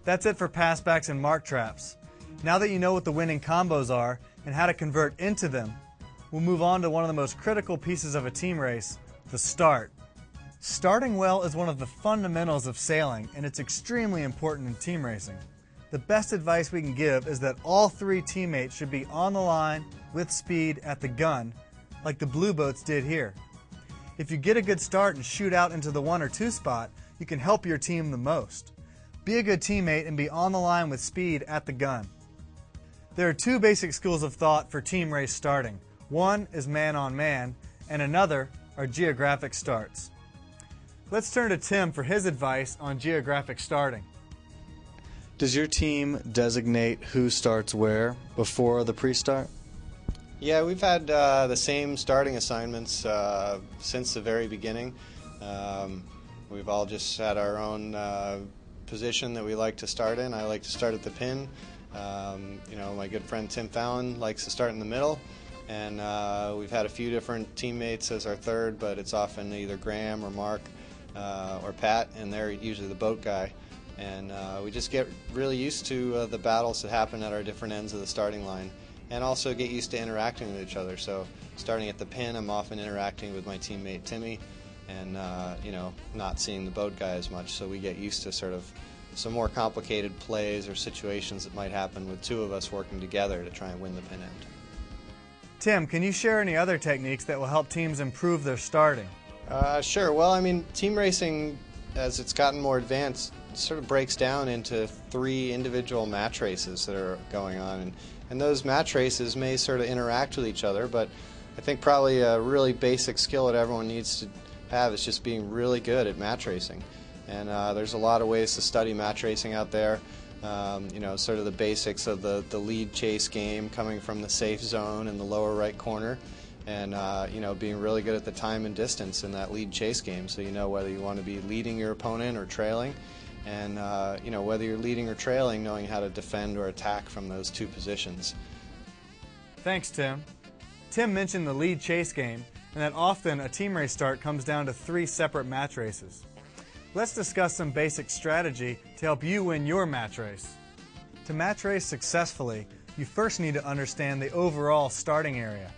That's it for passbacks and mark traps. Now that you know what the winning combos are and how to convert into them, we'll move on to one of the most critical pieces of a team race, the start. Starting well is one of the fundamentals of sailing, and it's extremely important in team racing. The best advice we can give is that all three teammates should be on the line with speed at the gun, like the blue boats did here. If you get a good start and shoot out into the 1 or 2 spot, you can help your team the most. Be a good teammate and be on the line with speed at the gun. There are 2 basic schools of thought for team race starting. One is man on man, and another are geographic starts. Let's turn to Tim for his advice on geographic starting. Does your team designate who starts where before the pre-start? Yeah, we've had the same starting assignments since the very beginning. We've all just had our own position that we like to start in. I like to start at the pin. My good friend Tim Fallon likes to start in the middle. And we've had a few different teammates as our third, but it's often either Graham or Mark or Pat, and they're usually the boat guy. And we just get really used to the battles that happen at our different ends of the starting line, and also get used to interacting with each other. So starting at the pin, I'm often interacting with my teammate Timmy, and not seeing the boat guy as much. So we get used to sort of some more complicated plays or situations that might happen with 2 of us working together to try and win the pin end. Tim, can you share any other techniques that will help teams improve their starting? Sure. Well, I mean, team racing, as it's gotten more advanced, sort of breaks down into 3 individual match races that are going on. And those match races may sort of interact with each other, but I think probably a really basic skill that everyone needs to have is just being really good at match racing. And there's a lot of ways to study match racing out there. Sort of the basics of the lead chase game, coming from the safe zone in the lower right corner, and being really good at the time and distance in that lead chase game, so you know whether you want to be leading your opponent or trailing, and whether you're leading or trailing, knowing how to defend or attack from those 2 positions. Thanks, Tim. Tim mentioned the lead chase game, and that often a team race start comes down to 3 separate match races. Let's discuss some basic strategy to help you win your match race. To match race successfully, you first need to understand the overall starting area.